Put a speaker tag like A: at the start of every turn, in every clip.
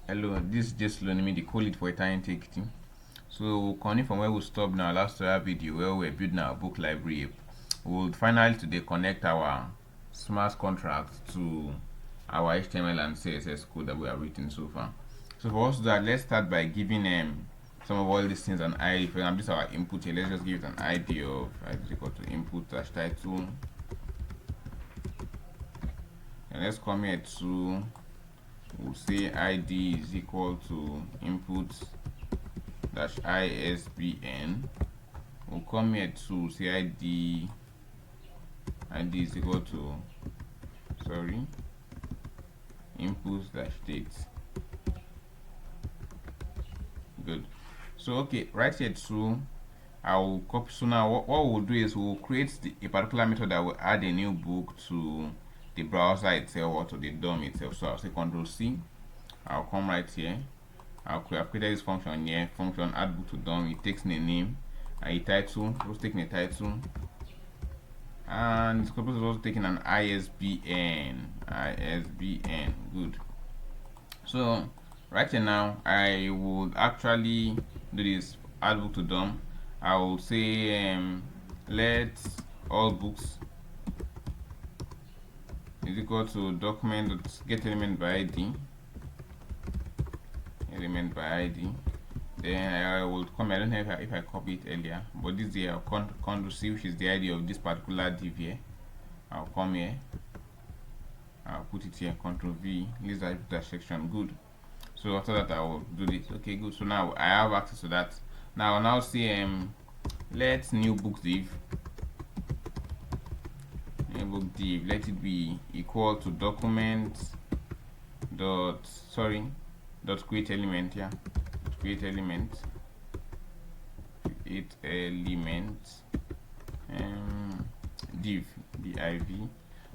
A: Hello, this is just learning me the call it for aeternity ækiti. So continuing from where we stopped now last video where we were building our book library, we'll finally today connect our smart contract to our HTML and CSS code that we have written so far. So for us to do that, let's start by giving some of all these things an ID. For example, this is our input here. Let's just give it an ID of equal to input dash title. And let's come here to, we'll say ID is equal to input dash ISBN. We'll come here to say ID is equal to input dash date. Good. So okay, right here too, I will copy. So now what we'll do is we'll create a particular method that will add a new book to the browser itself or to the DOM itself. So I'll say Control C. I'll come right here. I've created this function here, function add book to DOM. It takes the name and a title. It's taking a title, and it's supposed to also taking an ISBN. Good. So right here now, I would actually do this add book to DOM. I will say let all books is equal to document.get element by ID. Then I will come. I don't know if I copied it earlier, but this is the Control C, which is the ID of this particular div here. I'll come here. I'll put it here. Control V. List that section. Good. So after that, I will do this. Okay, good. So now I have access to that. Now I'll now see let new book div. Let it be equal to document dot create element. Create element div.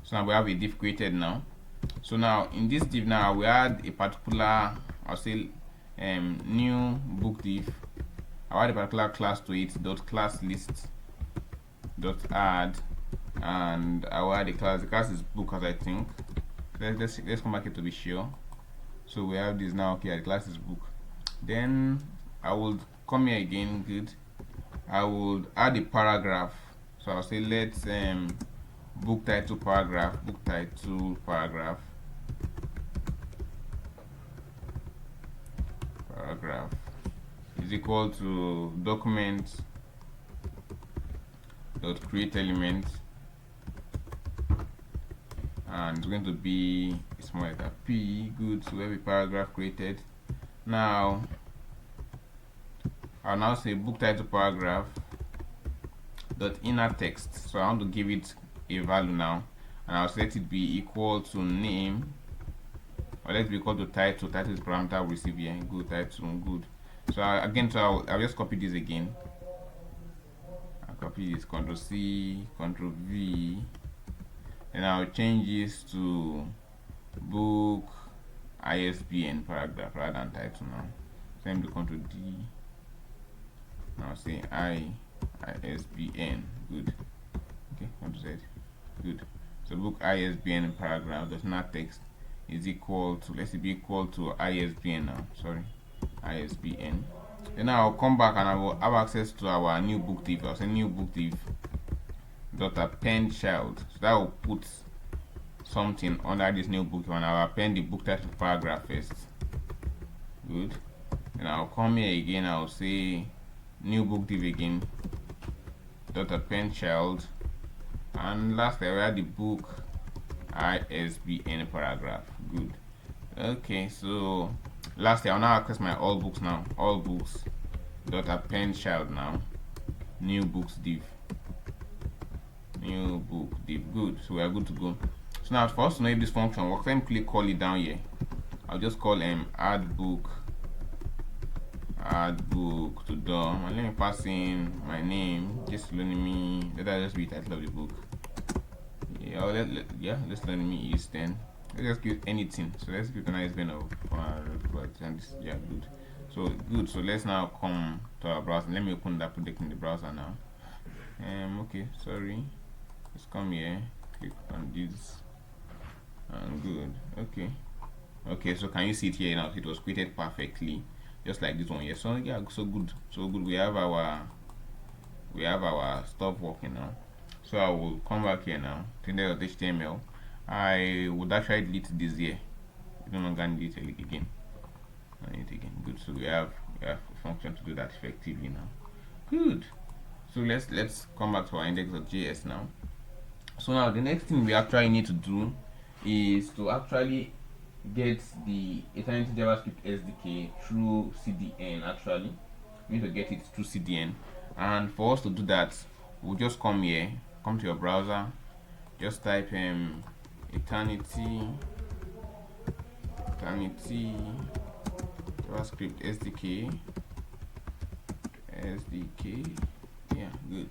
A: So now we have a div created now. So now in this div now we add a particular, I'll say new book div. I'll add a particular class to it, dot class list dot add, and I'll add a class. The class is book, as I think. Let's come back here to be sure. So we have this now. Okay, the class is book. Then I will come here again. Good. I will add a paragraph. So I'll say let's book title paragraph is equal to document dot create element, and it's going to be a small letter P. Good. So every paragraph created. Now I'll now say book title paragraph dot inner text. So I want to give it a value now, and I'll set it be equal to name, or let's be equal to title. Title is parameter we receive here. Good. Title. Good. So I'll just copy this again. I'll copy this, Control C, Control V, and I'll change this to book ISBN paragraph rather than title now. Same to Control D. Now say ISBN. Good. Okay, Control Z. Good. So book ISBN paragraph does not text is equal to, let's be equal to ISBN now. ISBN. Then I'll come back and I will have access to our new book div. I'll say new book div dot append child. So that will put something under this new book, and I'll append the book title paragraph first. Good. Then I'll come here again. I'll say new book div again dot append child, and lastly I will add the book ISBN paragraph. Good. Okay, so lastly I'll now access my all books now. All books dot append child now. New books div. New book div. Good. So we are good to go. So now for us to know if this function works, let me click call it down here. I'll just call add book to DOM, and let me pass in my name. Just learning me. Let that just be the title of the book. Let's learn me is then. Let's just give anything. So let's give an ISBN of and this, good. So good. So let's now come to our browser. Let me open that project in the browser now. Okay, sorry. Let's come here, click on this, and good. Okay, Okay, so can you see it here now? It was created perfectly, just like this one here. So yeah, so good, so good. We have our stuff working now. So I will come back here now to the HTML. I would actually delete this here. We no longer need it again. I need it again. Good. So we have a function to do that effectively now. Good. So let's come back to our index.js now. So now the next thing we actually need to do is to actually get the Eternity JavaScript SDK through CDN. Actually, we need to get it through CDN, and for us to do that, we'll just come here, come to your browser, just type eternity JavaScript SDK. Yeah, good.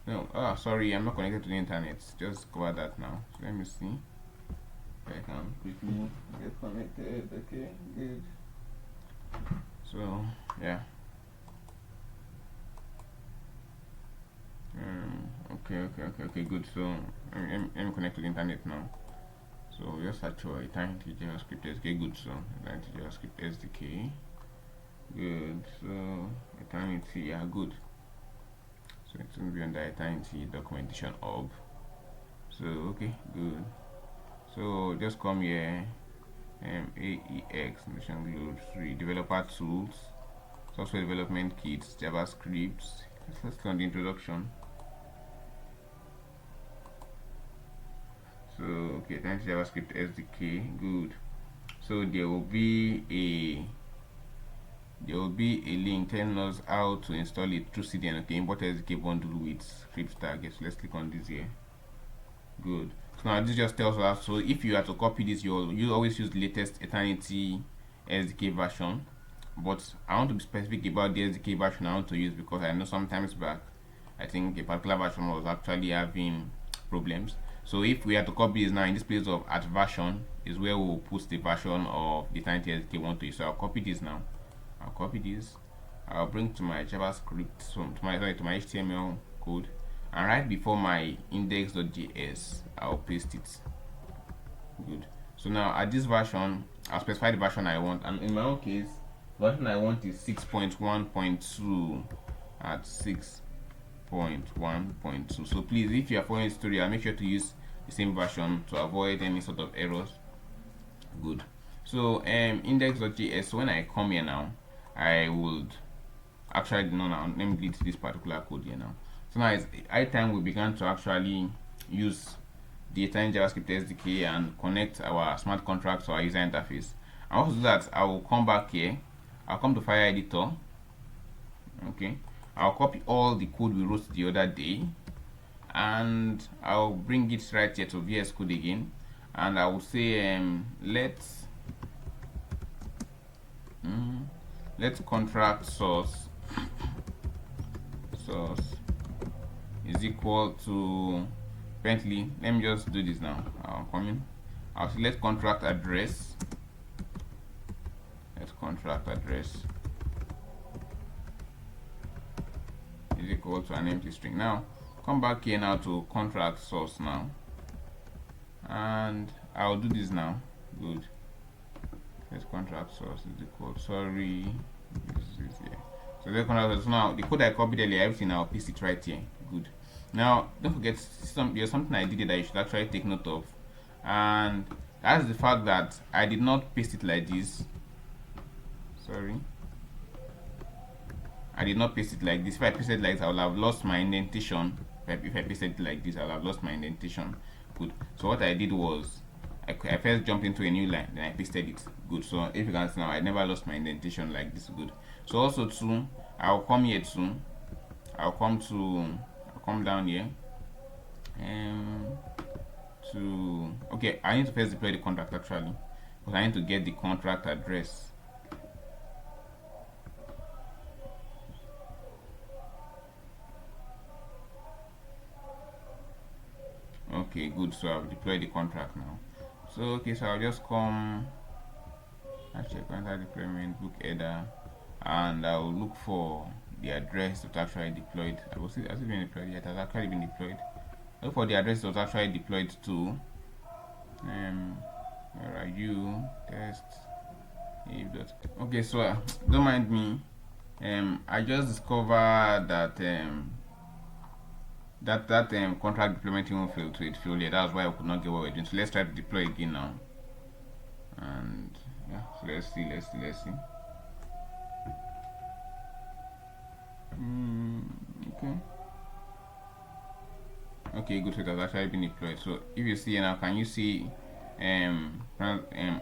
A: No, sorry, I'm not connected to the internet. Just cover that now. So let me see if I can quickly get connected. Okay, good. So yeah. Okay, good. So let me connect to the internet now. So just search for Eternity JavaScript SDK. Good. So Eternity JavaScript SDK. Good. So Eternity, yeah, good. So it's going to be under Eternity documentation hub. So okay, good. So just come here, AEX Nation Global 3 developer tools, software development kits, JavaScript. Let's click on the introduction. So okay, thanks JavaScript SDK. Good. So there will be a link telling us how to install it through CDN. Okay, import SDK bundle with script targets. Let's click on this here. Good. So now this just tells us, so if you have to copy this, you always use the latest Eternity SDK version. But I want to be specific about the SDK version I want to use, because I know sometimes back I think a particular version was actually having problems. So if we have to copy this now, in this place of at version is where we'll put the version of the Eternity SDK we want to use. So I'll copy this now. I'll copy this. I'll bring to my JavaScript, so to my HTML code, and right before my index.js, I'll paste it. Good. So now at this version, I'll specify the version I want, and in my own case, the version I want is 6.1.2 at 6.1.2. So please, if you are following this tutorial, make sure to use the same version to avoid any sort of errors. Good. So index.js, so when I come here now, I would actually now let me delete this particular code here now. So now it's high time we began to actually use the Eternity JavaScript SDK and connect our smart contracts to our user interface. And also that, I will come back here, I'll come to file editor. Okay, I'll copy all the code we wrote the other day, and I'll bring it right here to VS Code again, and I will say let's contract source is equal to, apparently, let me just do this now. I'll say let contract address is equal to an empty string. Now come back here now to contract source now, and I'll do this now. Good. Let's contract source is equal, sorry, this is here. So the contract source, now the code I copied earlier, everything, I'll paste it right here. Good. Now don't forget, there's something I did that you should actually take note of, and that's the fact that I did not paste it like this. Sorry, I did not paste it like this. If I pasted it like this, I would have lost my indentation. If I pasted it like this, I would have lost my indentation. Good. So what I did was, I first jumped into a new line, then I pasted it. Good. So if you can see now, I never lost my indentation like this. Good. So also too, I'll come here too. I'll come down here okay, I need to first deploy the contract actually, because I need to get the contract address. Okay, good. So I've deployed the contract now. So okay, so I'll just come actually contract deployment book header, and I'll look for the address that actually deployed. Has it been deployed yet? It has actually been deployed. Look for the address that was actually deployed to. where are you? Test if dot. Okay, so don't mind me. I just discovered that contract deployment even failed to it failure. That's why I could not get what we're doing. So let's try to deploy again now. And yeah, so let's see. Okay. Okay, good. So it has actually been deployed. So if you see now, can you see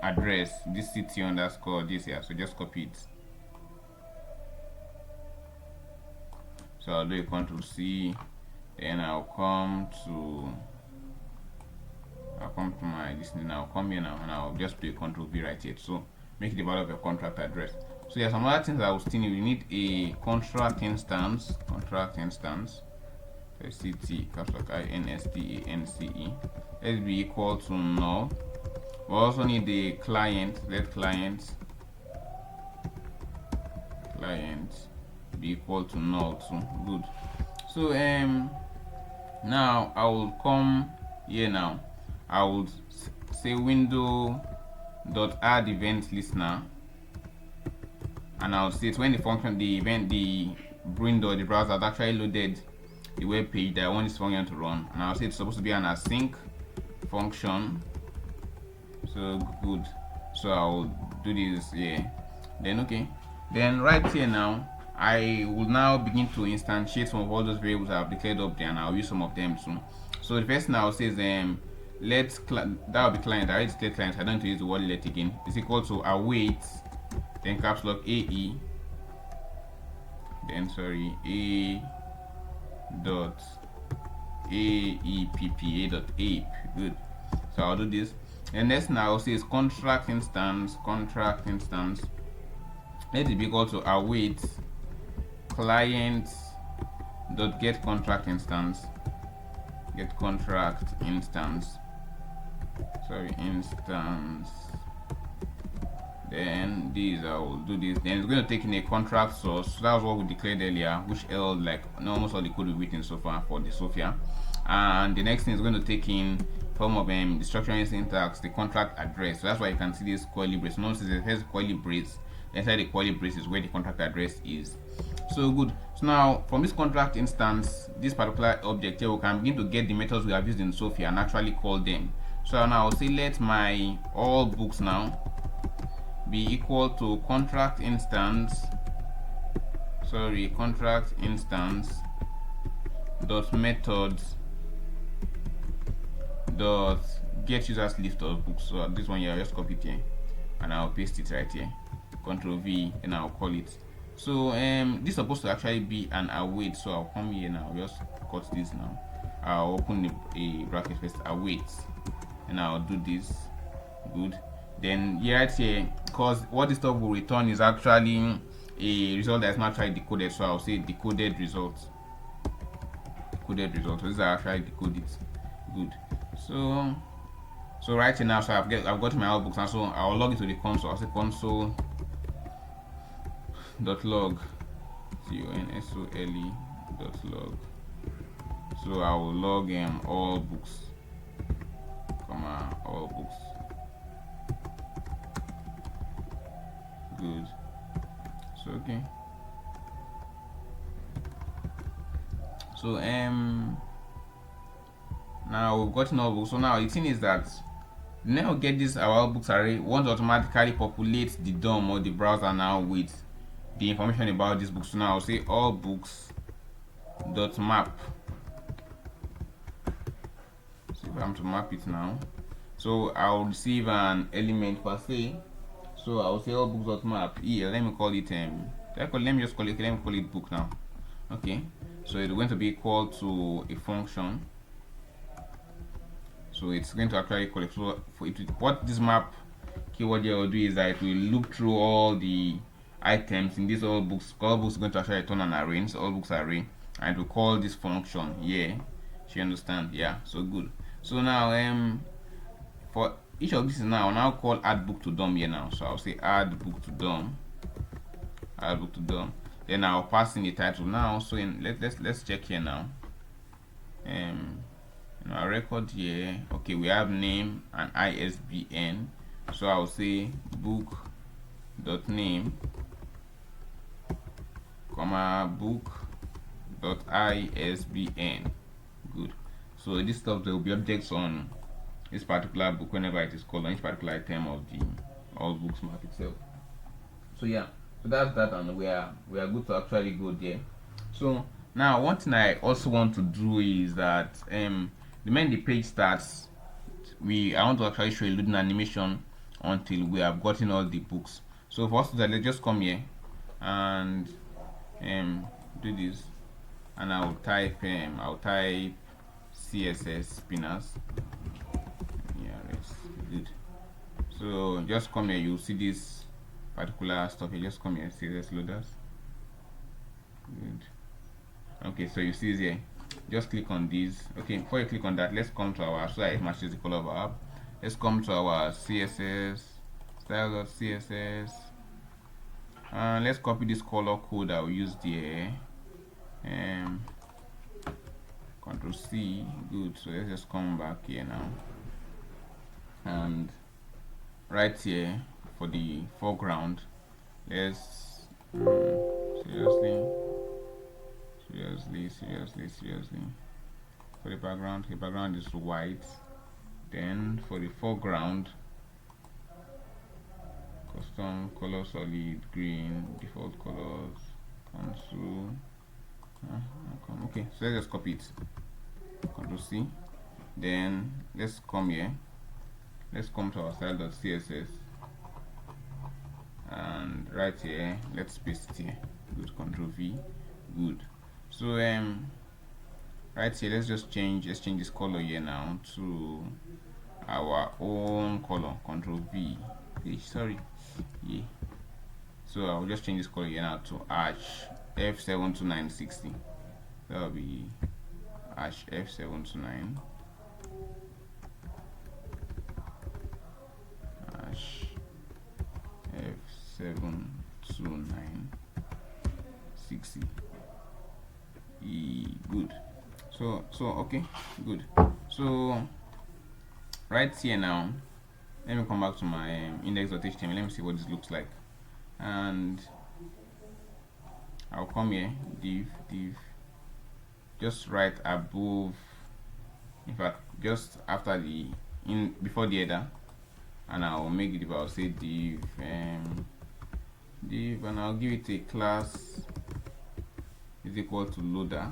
A: address this city underscore this here? So just copy it. So I'll do a Control-C, then I'll come to my listening. I'll come here now and I'll just do a Control-V right here. So make the value of your contract address. So there's some other things that I will still need. We need a contract instance. SCT capital INSTANCE. Let's be equal to null. We also need the client. Let client be equal to null too. Good. So now I will come here now. I will say window dot add event listener, and I'll state when the function, the window, the browser has actually loaded the web page that I want this function to run, and I'll say it's supposed to be an async function. So good. So I'll do this here. Then okay. Then right here now, I will now begin to instantiate some of all those variables I've declared up there, and I'll use some of them soon. So the first thing I'll say is that will be client. I already declared client. I don't need to use the word let again. It's equal to await, then caps lock AE, then sorry A dot AEPP, A dot ape. Good. So I'll do this. And next now I'll say is contract instance. Let it be equal to await client dot get contract instance. Then these I will do this. Then it's going to take in a contract source. So that was what we declared earlier, which held like almost all the code we've written so far for the Sophia. And the next thing is going to take in form of the structuring syntax, the contract address. So that's why you can see this curly brace. Notice it has curly brace. Inside the curly brace is where the contract address is. So good. So now from this contract instance, this particular object here, we can begin to get the methods we have used in Sophia and actually call them. So now I'll say let my all books now be equal to contract instance dot methods dot get users list of books. So this one here, I'll just copy it here and I'll paste it right here. Control-V, and I'll call it. So this is supposed to actually be an await. So I'll come here now, just cut this now. I'll open a bracket first, await, and I'll do this. Good. Then right here, because what this stuff will return is actually a result that's not actually decoded. So I'll say decoded result. So this is actually decoded. Good. So right here now, so I've got my outbooks, and so I'll log into the console. I'll say console dot log console dot log. So I will log all books, all books. Good. So okay. So now we've gotten all books. So now the thing is that now get this our books array won't automatically populate the DOM or the browser now with the information about this book. So now I'll say all books dot map. So if I'm to map it now, so I'll receive an element per se. So I'll say all books dot map. Yeah, let me call it let me just call it book now. Okay, so it's going to be equal to a function. So it's going to actually call it. So what this map keyword here will do is that it will loop through all the items in this all books. All books are going to actually return an array, so all books array, and we call this function. Yeah, she understand. Yeah, so good. So now for each of these now, I'll now call add book to DOM here now. So I'll say add book to DOM. Then I'll pass in the title now. So let's check here now. Our record here. Okay, we have name and ISBN. So I'll say book dot name comma book dot isbn. Good. So this stuff, there will be objects on this particular book whenever it is called on each particular item of the all books map itself. So yeah, so that's that, and we are good to actually go there. So now one thing I also want to do is that the moment the page starts, I want to actually show a loading animation until we have gotten all the books. So for us to that, let's just come here and do this, and I'll type CSS spinners. Yeah, that's good. So just come here, you'll see this particular stuff here. Just come here, CSS loaders. Good. Okay, so you see this here. Just click on this. Okay, before you click on that, let's come to our, so that it matches the color of our app. Let's come to our CSS style.css, and let's copy this color code that we used there. Control C. Good. So let's just come back here now, and right here for the foreground, let's seriously for the background is white. Then for the foreground, custom color solid green, default colors, console. Okay, so let's just copy it. Control C. Then let's come here. Let's come to our style.css, and right here let's paste it here. Good. Control V. Good. So right here, let's change this color here now to our own color. Control V. Sorry. Yeah. So I'll just change this color here now to ash F72960. That will be ash F729. Ash F72960. Good. So okay, good. So right here now, let me come back to my index.html. Let me see what this looks like, and I'll come here, div, just right above, in fact just after the before the header, and I'll make it, I'll say div, and I'll give it a class is equal to loader,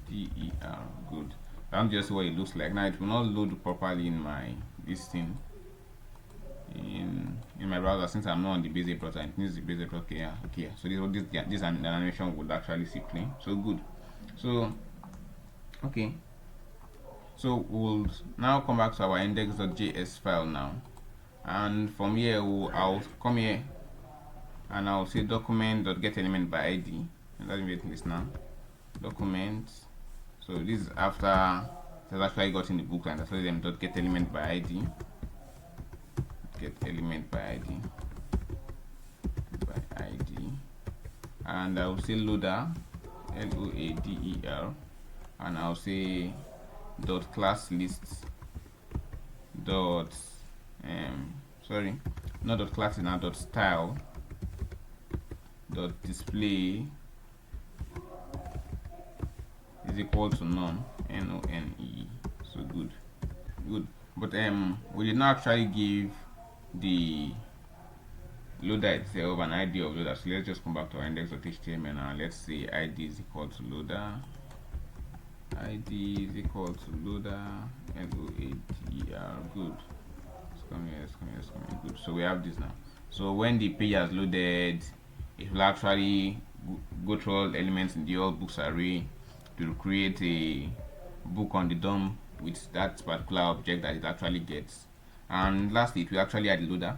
A: der. Good. That's just what it looks like. Now it will not load properly in my thing in my browser, since I'm not on the basic browser. It needs the basic browser. Okay, yeah, okay. So this animation would actually see plain. So good. So okay. So we'll now come back to our index.js file now, and from here I'll come here and I'll say document.getElement by ID. And let me get this now. Document. So this is after it has actually got in the book, and that's why them .getElement by ID. GetElement by ID. And I'll say loader, loader, and I'll say dot class list dot sorry, not dot class now, dot style dot display is equal to none, none. So good. But we did not actually give the loader itself an ID of loader. So let's just come back to our index.html now. Let's say ID is equal to loader. ID is equal to loader, loader. Good. Let's come here. Good. So we have this now. So when the page has loaded, it will actually go through all the elements in the all books array to create a book on the DOM with that particular object that it actually gets. And lastly, it will actually add the loader.